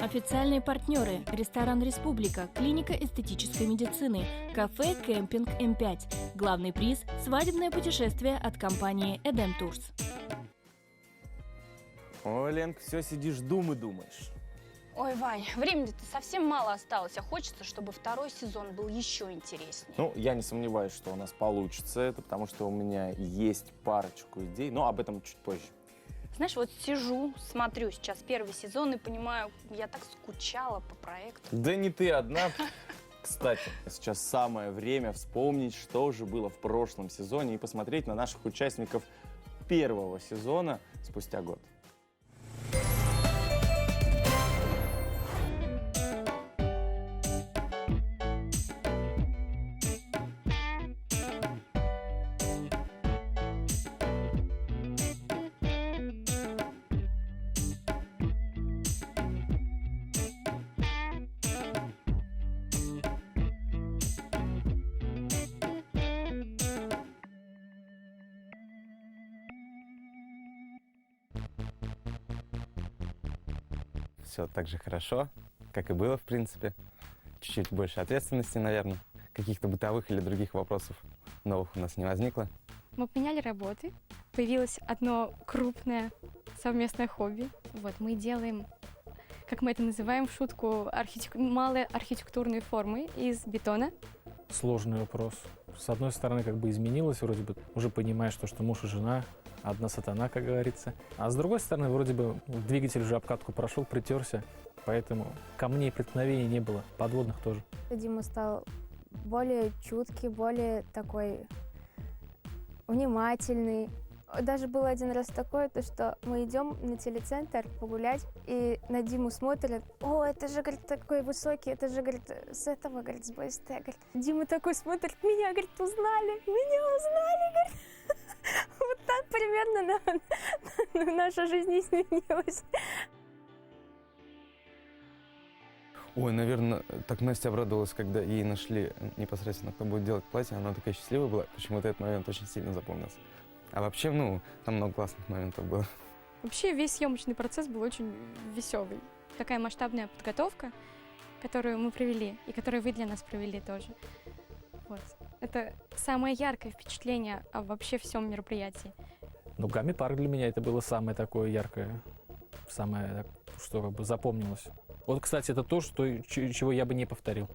Официальные партнеры – ресторан «Республика», клиника эстетической медицины, кафе «Кемпинг М5». Главный приз – свадебное путешествие от компании «Эдем Турс». Ой, Ленка, все сидишь, думаешь. Ой, Вань, времени-то совсем мало осталось, а хочется, чтобы второй сезон был еще интереснее. Ну, я не сомневаюсь, что у нас получится это, потому что у меня есть парочку идей, но об этом чуть позже. Знаешь, вот сижу, смотрю сейчас первый сезон и понимаю, я так скучала по проекту. Да не ты одна. Кстати, сейчас самое время вспомнить, что же было в прошлом сезоне и посмотреть на наших участников первого сезона спустя год. Все так же хорошо, как и было, в принципе. Чуть-чуть больше ответственности, наверное. Каких-то бытовых или других вопросов новых у нас не возникло. Мы поменяли работы. Появилось одно крупное совместное хобби. Вот, мы делаем, как мы это называем в шутку, малые архитектурные формы из бетона. Сложный вопрос. С одной стороны, как бы изменилось, вроде бы уже понимаешь, что муж и жена, одна сатана, как говорится. А с другой стороны, вроде бы двигатель уже обкатку прошел, притерся, поэтому камней преткновений не было, подводных тоже. Дима стал более чуткий, более такой внимательный. Даже был один раз такое, то что мы идем на телецентр погулять, и на Диму смотрят: о, это же, говорит, такой высокий, это же, говорит, с этого, говорит, с БСТ, говорит. Дима такой смотрит: меня, говорит, узнали, говорит. Вот так примерно наша жизнь изменилась. Ой, наверное, так Настя обрадовалась, когда ей нашли непосредственно, кто будет делать платье. Она такая счастливая была, почему-то этот момент очень сильно запомнился. А вообще, там много классных моментов было. Вообще весь съемочный процесс был очень веселый. Такая масштабная подготовка, которую мы провели, и которую вы для нас провели тоже. Вот. Это самое яркое впечатление о вообще всем мероприятии. Ну, гамми-парк для меня это было самое такое яркое, самое, что как бы запомнилось. Вот, кстати, это то, чего я бы не повторил,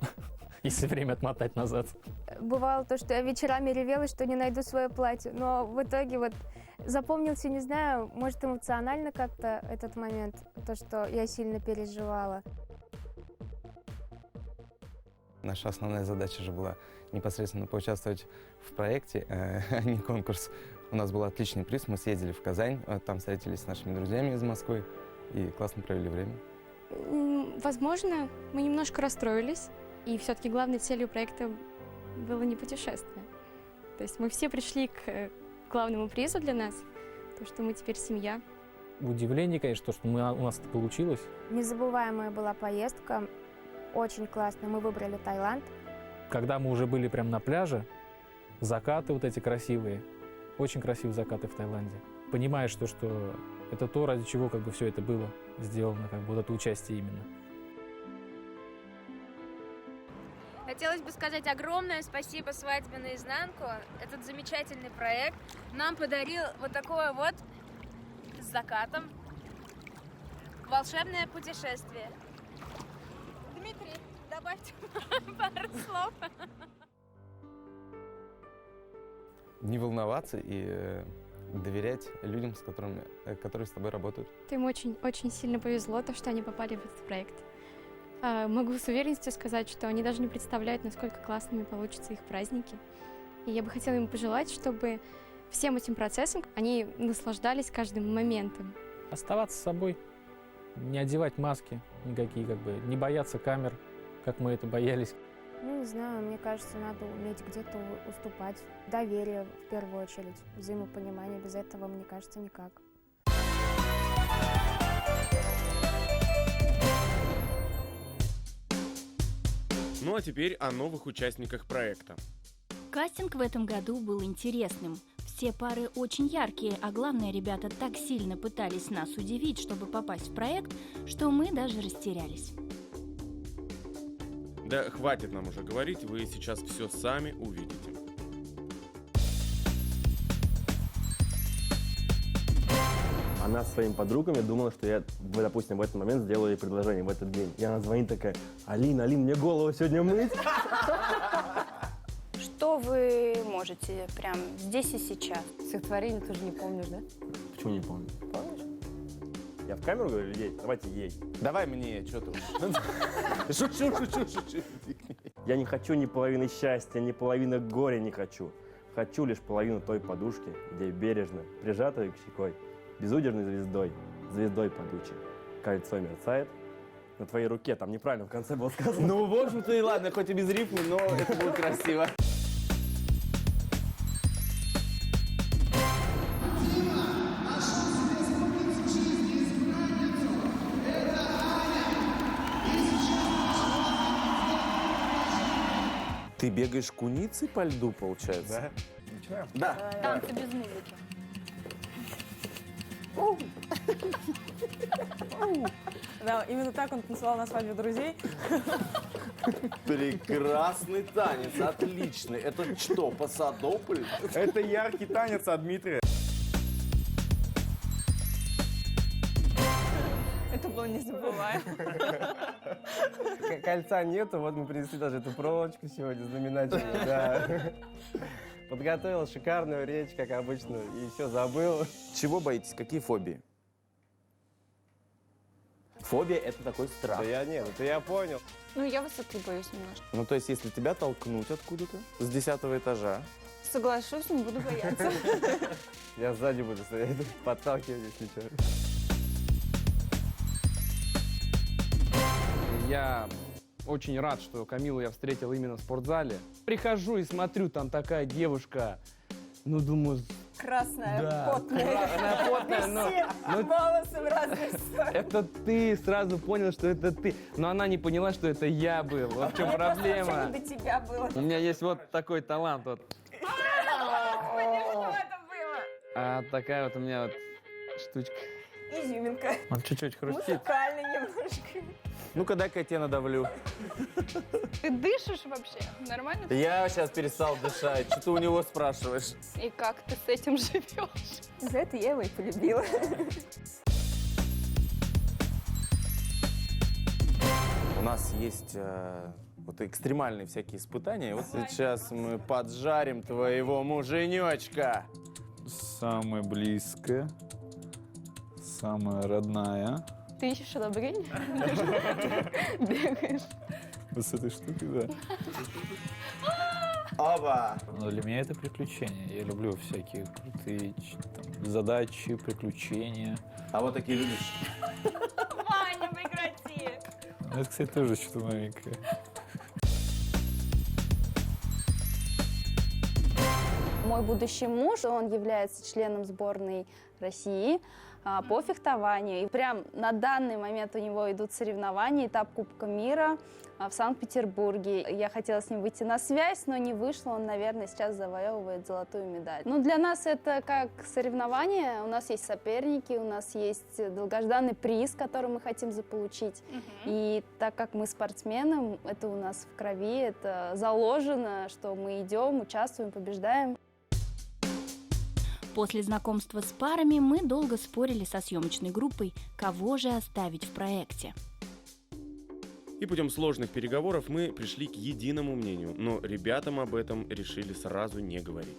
если время отмотать назад. Бывало то, что я вечерами ревела, что не найду свое платье, но в итоге вот запомнился, не знаю, может, эмоционально как-то этот момент, то, что я сильно переживала. Наша основная задача же была непосредственно поучаствовать в проекте, а не конкурс. У нас был отличный приз, мы съездили в Казань, там встретились с нашими друзьями из Москвы и классно провели время. Возможно, мы немножко расстроились, и все-таки главной целью проекта было не путешествие. То есть мы все пришли к главному призу для нас, то, что мы теперь семья. Удивление, конечно, что у нас это получилось. Незабываемая была поездка, очень классно. Мы выбрали Таиланд. Когда мы уже были прямо на пляже, закаты вот эти красивые, очень красивые закаты в Таиланде. Понимаешь, что это то, ради чего как бы все это было сделано, как бы вот это участие именно. Хотелось бы сказать огромное спасибо «Свадьбе наизнанку». Этот замечательный проект нам подарил вот такое вот с закатом волшебное путешествие. Дмитрий, добавьте пару слов. Не волноваться и доверять людям, которые с тобой работают. Им очень сильно повезло, то, что они попали в этот проект. Могу с уверенностью сказать, что они даже не представляют, насколько классными получатся их праздники. И я бы хотела им пожелать, чтобы всем этим процессом они наслаждались каждым моментом. Оставаться собой, не одевать маски никакие, как бы не бояться камер, как мы это боялись. Ну, не знаю, мне кажется, надо уметь где-то уступать. Доверие, в первую очередь, взаимопонимание. Без этого, мне кажется, никак. Ну а теперь о новых участниках проекта. Кастинг в этом году был интересным. Все Все пары очень яркие, а главное, ребята так сильно пытались нас удивить, чтобы попасть в проект, что мы даже растерялись. Да хватит нам уже говорить, вы сейчас все сами увидите. Она со своими подругами думала, что я, допустим, в этот момент сделаю ей предложение в этот день. И она звонит такая: Алина, мне голову сегодня мыть? Что вы можете прям здесь и сейчас? Стихотворение тоже не помнишь, да? Почему не помню? Помнишь? Я в камеру говорю или ей? Давайте ей. Давай мне, что ты уж. Шучу. Я не хочу ни половины счастья, ни половины горя не хочу. Хочу лишь половину той подушки, где бережно, прижатой к щекой, безудержной звездой, звездой падучей. Кольцо мерцает на твоей руке. Там неправильно в конце было сказано. Ну, в общем-то и ладно, хоть и без рифмы, но это будет красиво. Ты бегаешь куницей по льду, получается? Да. Да. Танцы без музыки. Да, именно так он танцевал на свадьбе друзей. Прекрасный танец, отличный. Это что, Пасадополь? Это яркий танец от Дмитрия. Это было незабываемо. Кольца нету, вот мы принесли даже эту проволочку сегодня знаменательную. Да. Подготовил шикарную речь, как обычно, и все забыл. Чего боитесь? Какие фобии? Фобия — это такой страх. Да я нет, это я понял. Ну, я высоты боюсь немножко. Ну, то есть, если тебя толкнуть откуда-то, с 10-го этажа, Соглашусь, не буду бояться. Я сзади буду стоять, подталкивать, если что. Я очень рад, что Камилу я встретил именно в спортзале. Прихожу и смотрю, там такая девушка, ну, думаю... Красная, Да, потная. красная, потная, но... Волосы в разные стороны. Это ты, сразу понял, что это ты. Но она не поняла, что это я был. Вот в чем проблема. Не до тебя было. У меня есть вот такой талант. Вот. Что это было? А такая вот у меня вот штучка. Изюминка. Он чуть-чуть хрустит. Музыкальный немножко. ну-ка дай-ка я тебя надавлю. Ты дышишь вообще? Нормально? Я сейчас перестал дышать. Что ты у него спрашиваешь? И как ты с этим живешь? За это я его и полюбила. У нас есть вот экстремальные всякие испытания. Вот сейчас мы поджарим твоего муженечка. Самая близкая, самая родная. Ты ищешь одобрение? Бегаешь. Вот с этой штукой, да. Оба! Но для меня это приключения. Я люблю всякие крутые там, задачи, приключения. А вот такие любишь? Ваня, прекрати! Ну, это, кстати, тоже что-то новенькое. Мой будущий муж, он является членом сборной России по фехтованию. И прям на данный момент у него идут соревнования, этап Кубка мира в Санкт-Петербурге. Я хотела с ним выйти на связь, но не вышло. Он, наверное, сейчас завоевывает золотую медаль. Ну, для нас это как соревнование. У нас есть соперники, у нас есть долгожданный приз, который мы хотим заполучить. И так как мы спортсмены, это у нас в крови, это заложено, что мы идем, участвуем, побеждаем. После знакомства с парами мы долго спорили со съемочной группой, кого же оставить в проекте. И путем сложных переговоров мы пришли к единому мнению, но ребятам об этом решили сразу не говорить.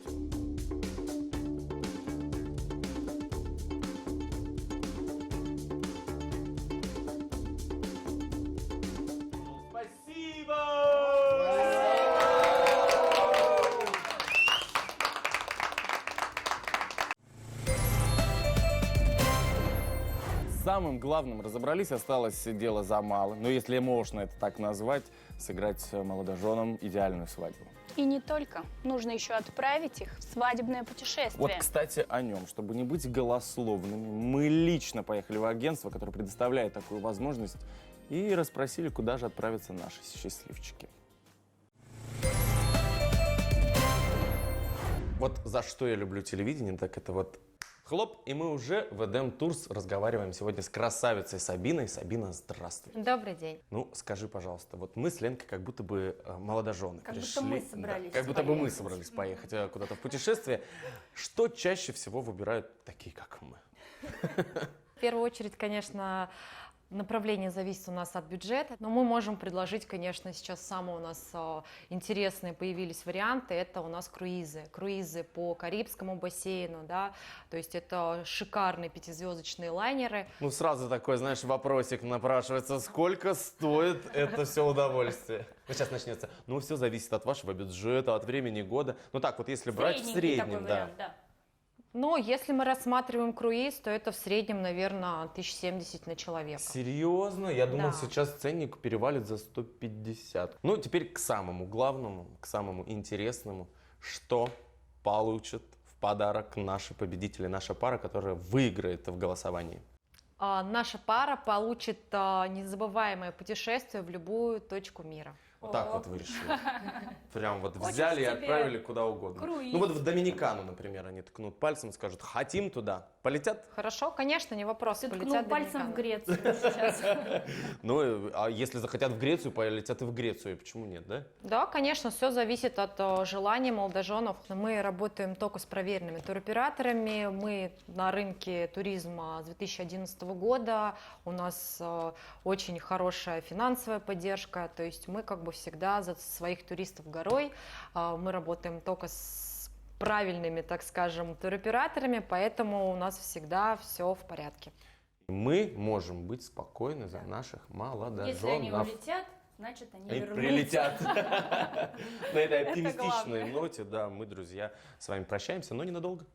Самым главным разобрались, осталось дело за малым. Но если можно это так назвать, сыграть молодоженам идеальную свадьбу. И не только. Нужно еще отправить их в свадебное путешествие. Вот, кстати, о нем. Чтобы не быть голословными, мы лично поехали в агентство, которое предоставляет такую возможность, и расспросили, куда же отправятся наши счастливчики. Вот за что я люблю телевидение, так это вот хлоп, и мы уже в Эдем Турс разговариваем сегодня с красавицей Сабиной. Сабина, здравствуй. Добрый день. Ну, скажи, пожалуйста, вот мы с Ленкой как будто бы молодожены Как пришли. будто мы собрались как будто бы мы поехать. собрались поехать куда-то в путешествие. Что чаще всего выбирают такие, как мы? В первую очередь, конечно, направление зависит у нас от бюджета, но мы можем предложить, конечно, сейчас самые у нас интересные появились варианты, это у нас круизы по Карибскому бассейну, да, то есть это шикарные 5-звездочные лайнеры. Ну, сразу такой, знаешь, вопросик напрашивается. Сколько стоит это все удовольствие? Ну, сейчас начнется. Ну, все зависит от вашего бюджета, от времени года. Ну, так вот, если брать в среднем, да. Но если мы рассматриваем круиз, то это в среднем, наверное, 1070 на человека. Серьезно? Я думал, Да. сейчас ценник перевалит за 150. Ну, теперь к самому главному, к самому интересному. Что получат в подарок наши победители, наша пара, которая выиграет в голосовании? Наша пара получит незабываемое путешествие в любую точку мира. Вот так вот вы решили. Прям вот Хочешь взяли и себе отправили куда угодно. круиз? Ну вот в Доминикану, например, они ткнут пальцем, скажут, хотим туда. Полетят? Хорошо, конечно, не вопрос. Ты полетят ткнул в пальцем в Доминикану. Грецию сейчас. Ну, а если захотят в Грецию, полетят и в Грецию. Почему нет, да? Да, конечно, все зависит от желания молодоженов. Мы работаем только с проверенными туроператорами. Мы на рынке туризма с 2011 года. У нас очень хорошая финансовая поддержка. То есть мы как бы всегда за своих туристов горой. Мы работаем только с правильными, так скажем, туроператорами, поэтому у нас всегда все в порядке. Мы можем быть спокойны за наших молодоженов. Если они улетят, значит они И вернутся. прилетят. На этой Это оптимистичной главное. ноте, да, мы, друзья, с вами прощаемся, но ненадолго.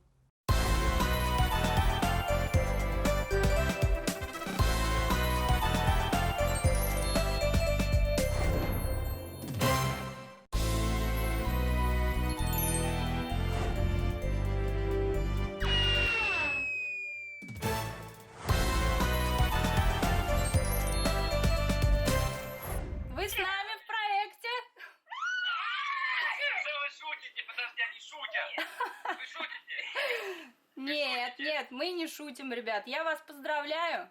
Вы с нами в проекте? Вы шутите? Подожди, они шутят. Вы шутите? Нет, нет, мы не шутим, ребят. Я вас поздравляю.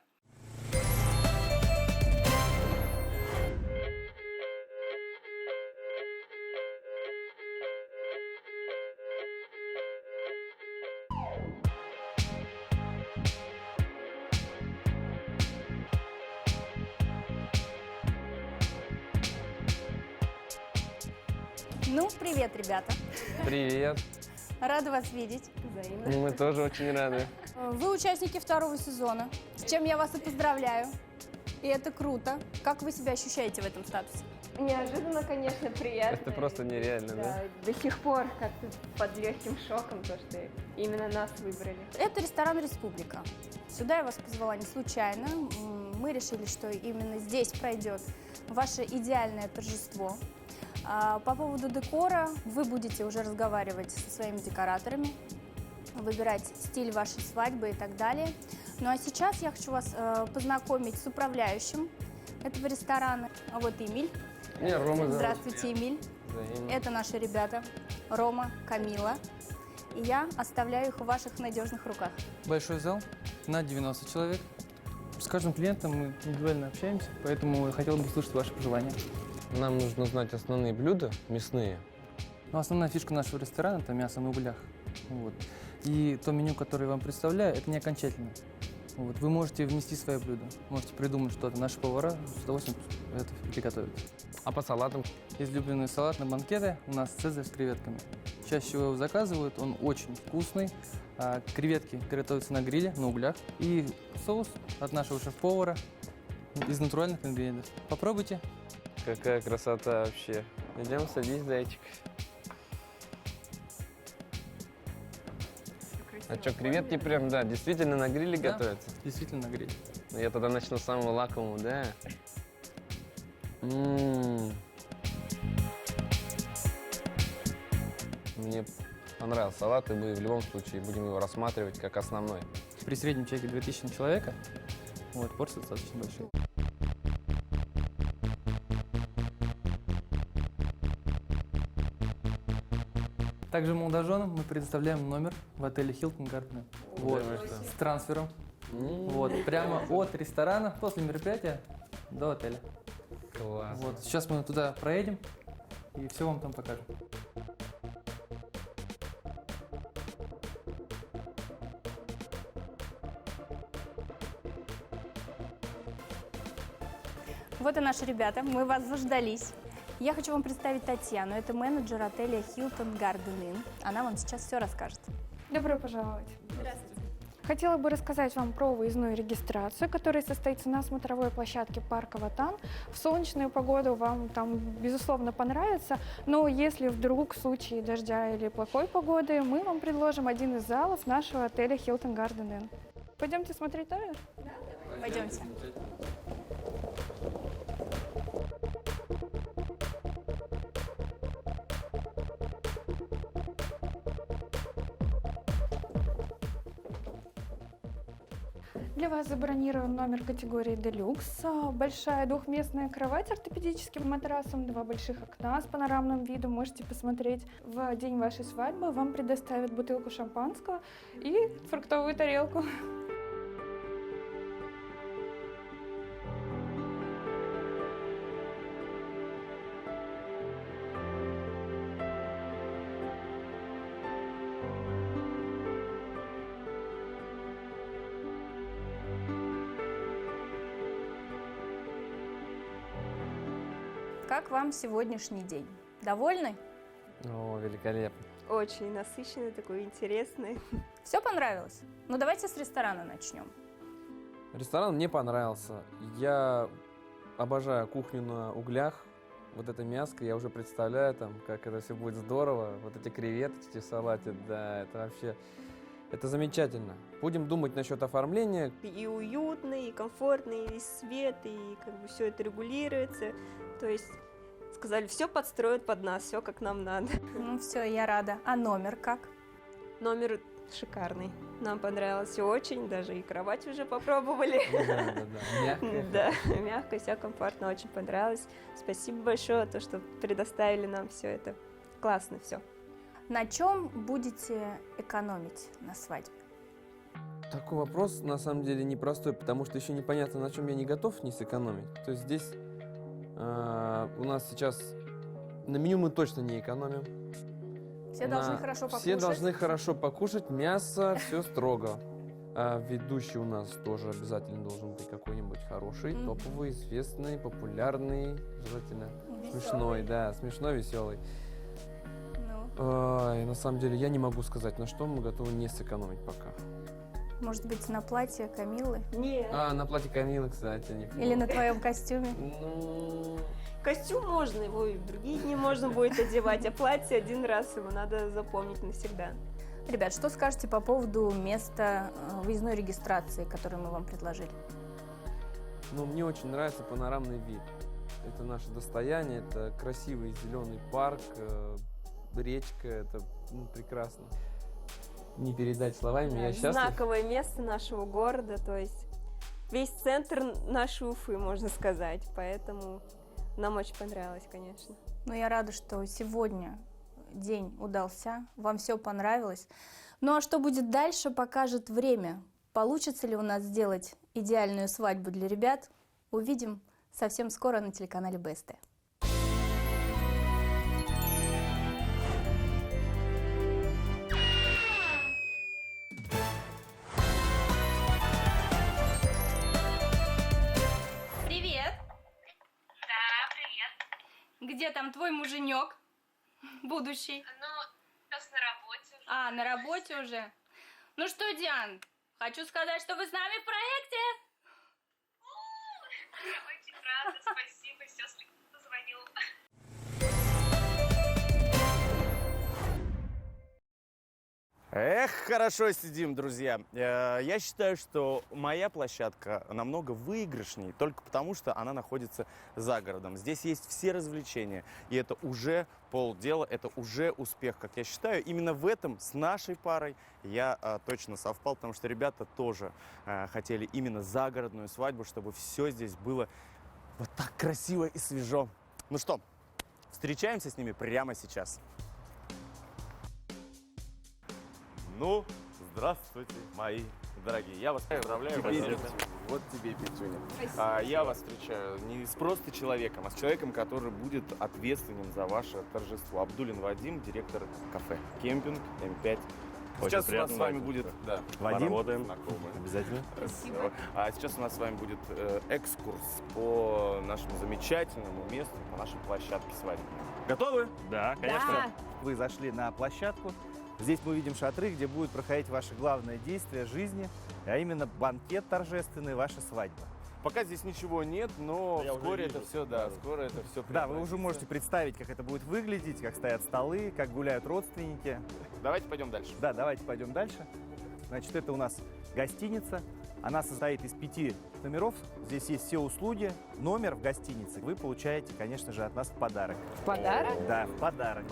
Ну, привет, ребята. Привет. Рада вас видеть. Взаимно. Мы тоже очень рады. Вы участники второго сезона, с чем я вас и поздравляю. И это круто. Как вы себя ощущаете в этом статусе? Неожиданно, конечно, приятно. Это просто нереально, да? До сих пор как-то под легким шоком, то, что именно нас выбрали. Это ресторан «Республика». Сюда я вас позвала не случайно. Мы решили, что именно здесь пройдет ваше идеальное торжество. По поводу декора вы будете уже разговаривать со своими декораторами, выбирать стиль вашей свадьбы и так далее. Ну а сейчас я хочу вас познакомить с управляющим этого ресторана. А вот Эмиль. Меня Рома зовут. Здравствуйте, Эмиль. Взаимно. Это наши ребята Рома, Камила. И я оставляю их в ваших надежных руках. Большой зал на 90 человек. С каждым клиентом мы индивидуально общаемся, поэтому я хотел бы услышать ваши пожелания. Нам нужно знать основные блюда, мясные. Но основная фишка нашего ресторана – это мясо на углях. Вот. И то меню, которое я вам представляю, это не окончательно. Вот. Вы можете внести свои блюда, можете придумать что-то. Наши повара с удовольствием это приготовят. А по салатам? Излюбленный салат на банкеты у нас «Цезарь» с креветками. Чаще всего его заказывают, он очень вкусный. Креветки готовятся на гриле, на углях. И соус от нашего шеф-повара из натуральных ингредиентов. Попробуйте. Какая красота вообще. Идем, садись, зайчик. А что, креветки прям, да, действительно на гриле Да, готовятся? Действительно на гриле. Ну, я тогда начну с самого лакомого, да? Мне понравился салат, и мы в любом случае будем его рассматривать как основной. При среднем чеке 2000 на человека, вот, порции достаточно большие. Также молодоженам мы предоставляем номер в отеле Hilton Garden. Вот, с трансфером. Вот, прямо от ресторана после мероприятия до отеля. Класс. Вот, сейчас мы туда проедем и все вам там покажем. Вот и наши ребята, мы вас заждались. Я хочу вам представить Татьяну, это менеджер отеля Hilton Garden Inn. Она вам сейчас все расскажет. Добро пожаловать. Здравствуйте. Хотела бы рассказать вам про выездную регистрацию, которая состоится на смотровой площадке парка Ватан. В солнечную погоду вам там, безусловно, понравится, но если вдруг в случае дождя или плохой погоды, мы вам предложим один из залов нашего отеля Hilton Garden Inn. Пойдемте смотреть номер? Да, пойдемте. Для вас забронирован номер категории «Делюкс». Большая двухместная кровать с ортопедическим матрасом, 2 больших окна с панорамным видом. Можете посмотреть. В день вашей свадьбы вам предоставят бутылку шампанского и фруктовую тарелку. Как вам сегодняшний день? Довольны? О, великолепно. Очень насыщенный, такой интересный. Все понравилось? Ну давайте с ресторана начнем. Ресторан мне понравился. Я обожаю кухню на углях. Вот это мяско, я уже представляю, там, как это все будет здорово. Вот эти креветочки в салате, да, это вообще, это замечательно. Будем думать насчет оформления. И уютный, и комфортный, и свет, и как бы все это регулируется. То есть сказали, все подстроят под нас, все как нам надо. Ну все, я рада. А номер как? Номер шикарный. Нам понравилось все очень, даже и кровать уже попробовали. Да, мягкая. Да, мягко, все комфортно, очень понравилось. Спасибо большое, то, что предоставили нам все это. Классно все. На чем будете экономить на свадьбе? Такой вопрос на самом деле непростой, потому что еще непонятно, на чем я не готов не сэкономить. То есть здесь у нас сейчас на меню мы точно не экономим. Все должны хорошо покушать. Все должны хорошо покушать, мясо, все строго. А ведущий у нас тоже обязательно должен быть какой-нибудь хороший, топовый, известный, популярный, желательно смешной, да, смешной, веселый. И на самом деле я не могу сказать, на что мы готовы не сэкономить пока. Может быть, на платье Камиллы? Нет. На платье Камиллы, кстати. Или на твоем костюме? Костюм можно, его и в другие дни можно будет одевать, а платье один раз его надо запомнить навсегда. Ребят, что скажете по поводу места выездной регистрации, которое мы вам предложили? Ну, мне очень нравится панорамный вид. Это наше достояние, это красивый зеленый парк, речка, это прекрасно. Не передать словами, Да, я счастлив. знаковое место нашего города, то есть весь центр нашей Уфы, можно сказать, поэтому нам очень понравилось, конечно. Ну, я рада, что сегодня день удался, вам все понравилось. Ну, а что будет дальше, покажет время. Получится ли у нас сделать идеальную свадьбу для ребят, увидим совсем скоро на телеканале БСТ. Где там твой муженек будущий? Ну, сейчас на работе уже. На работе уже? Ну что, Диан, хочу сказать, что вы с нами в проекте. Я очень рада, спасибо, счастлив, что позвонил. Эх, хорошо сидим, друзья. Я считаю, что моя площадка намного выигрышнее, только потому, что она находится за городом. Здесь есть все развлечения, и это уже полдела, это уже успех, как я считаю. Именно в этом с нашей парой я точно совпал, потому что ребята тоже хотели именно загородную свадьбу, чтобы все здесь было вот так красиво и свежо. Ну что, встречаемся с ними прямо сейчас. Ну, здравствуйте, мои дорогие. Я вас поздравляю. Вот тебе пятюня. Я вас встречаю не с просто человеком, а с человеком, который будет ответственен за ваше торжество. Абдулин Вадим, директор кафе «Кемпинг М5». Сейчас у нас с вами будет Вадим, знакомый. Обязательно. Спасибо. А сейчас у нас с вами будет экскурс по нашему замечательному месту, по нашей площадке свадьбы. Готовы? Да, конечно. Вы зашли на площадку. Здесь мы видим шатры, где будет проходить ваше главное действие жизни, а именно банкет торжественный, ваша свадьба. Пока здесь ничего нет, но скоро это все, скоро это все. Да, вы уже можете представить, как это будет выглядеть, как стоят столы, как гуляют родственники. Давайте пойдем дальше. Да, давайте пойдем дальше. Значит, это у нас гостиница. Она состоит из 5 номеров. Здесь есть все услуги. Номер в гостинице вы получаете, конечно же, от нас в подарок. В подарок? Да, в подарок.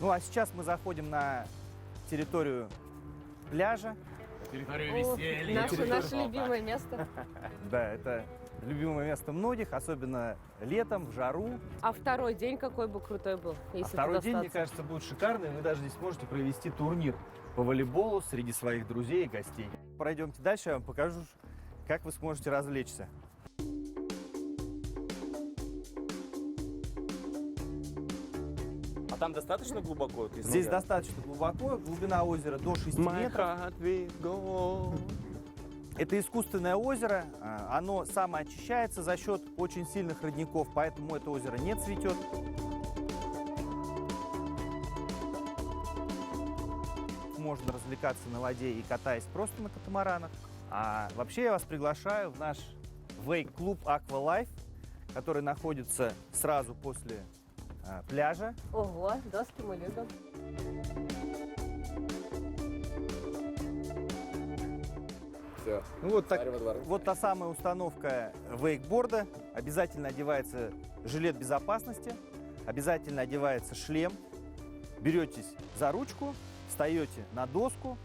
Ну, а сейчас мы заходим на территорию пляжа. Территорию веселья. Наше любимое место. Да, это любимое место многих, особенно летом, в жару. А второй день какой бы крутой был, если Второй день, мне кажется, будет шикарный. Вы даже здесь можете провести турнир по волейболу среди своих друзей и гостей. Пройдемте дальше, я вам покажу, как вы сможете развлечься. А там достаточно глубоко? Здесь достаточно глубоко, глубина озера до 6 метров. Это искусственное озеро, оно самоочищается за счет очень сильных родников, поэтому это озеро не цветет. Можно развлекаться на воде и катаясь просто на катамаранах. А вообще я вас приглашаю в наш вейк-клуб Aqua Life, который находится сразу после пляжа. Ого, доски мы любим. Все. Ну, вот та самая установка вейкборда. Обязательно одевается жилет безопасности, обязательно одевается шлем. Беретесь за ручку, встаете на доску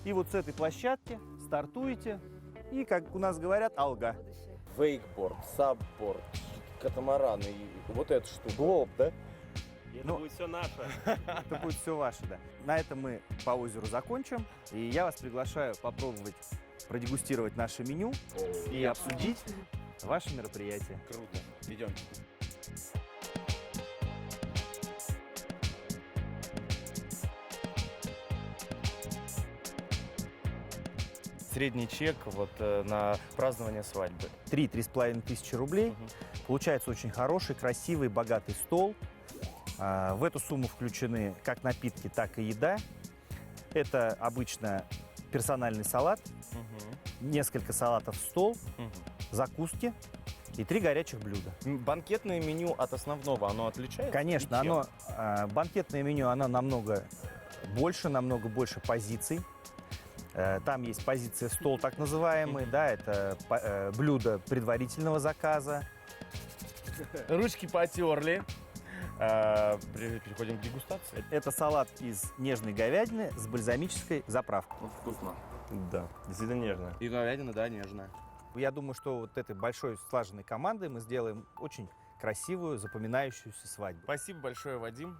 и вот с этой площадки стартуете. И, как у нас говорят, алга. Вейкборд, сабборд, катамаран и вот эта штука. Глоб, да? Это будет все наше. Это будет все ваше, да. На этом мы по озеру закончим. И я вас приглашаю попробовать продегустировать наше меню и обсудить ваше мероприятие. Круто. Идемте. Средний чек вот на празднование свадьбы. 3-3,5 тысячи рублей. Получается очень хороший, красивый, богатый стол. В эту сумму включены как напитки, так и еда. Это обычно персональный салат, несколько салатов в стол, закуски и 3 горячих блюда. Банкетное меню от основного, оно отличается? Конечно, банкетное меню, оно намного больше позиций. Там есть позиция стол, так называемый, да, это блюдо предварительного заказа. Ручки потерли. Переходим к дегустации. Это салат из нежной говядины с бальзамической заправкой. Вкусно. Да, действительно нежно. И говядина, да, нежная. Я думаю, что вот этой большой слаженной командой мы сделаем очень красивую, запоминающуюся свадьбу. Спасибо большое, Вадим.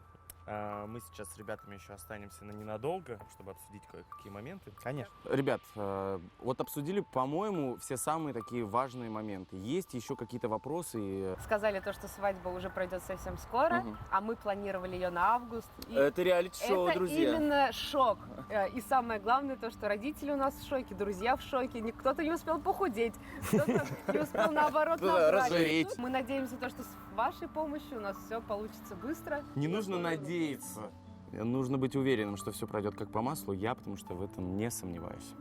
Мы сейчас с ребятами еще останемся ненадолго, чтобы обсудить кое-какие моменты. Конечно. Ребят, вот обсудили, по-моему, все самые такие важные моменты. Есть еще какие-то вопросы? Сказали то, что свадьба уже пройдет совсем скоро, а мы планировали ее на август. Это реалити-шоу, друзья. Это именно шок. И самое главное то, что родители у нас в шоке, друзья в шоке. Кто-то не успел похудеть, кто-то не успел наоборот набрать. Мы надеемся, то, что с вашей помощью у нас все получится быстро. Не нужно надеяться. Нужно быть уверенным, что все пройдет как по маслу. Я, потому что в этом не сомневаюсь.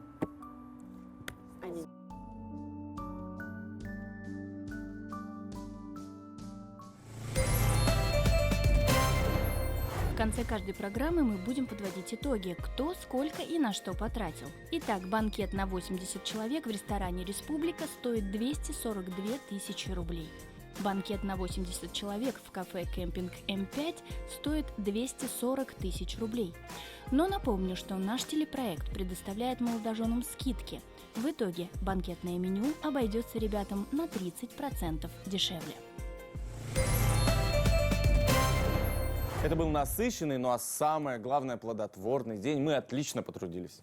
В конце каждой программы мы будем подводить итоги, кто, сколько и на что потратил. Итак, банкет на 80 человек в ресторане «Республика» стоит 242 тысячи рублей. Банкет на 80 человек в кафе «Кемпинг М5» стоит 240 тысяч рублей. Но напомню, что наш телепроект предоставляет молодоженам скидки. В итоге банкетное меню обойдется ребятам на 30% дешевле. Это был насыщенный, ну а самое главное, плодотворный день. Мы отлично потрудились.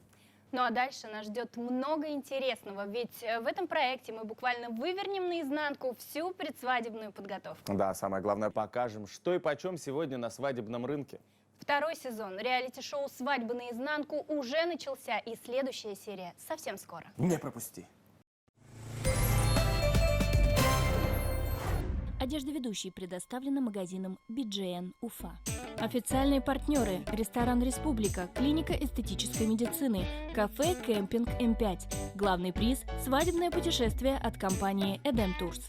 Ну а дальше нас ждет много интересного, ведь в этом проекте мы буквально вывернем наизнанку всю предсвадебную подготовку. Да, самое главное, покажем, что и почем сегодня на свадебном рынке. Второй сезон реалити-шоу «Свадьбы наизнанку» уже начался, и следующая серия совсем скоро. Не пропусти. Одежда ведущей предоставлена магазином BGN Уфа. Официальные партнеры – ресторан «Республика», клиника эстетической медицины, кафе «Кемпинг М5». Главный приз – свадебное путешествие от компании Edem Tours.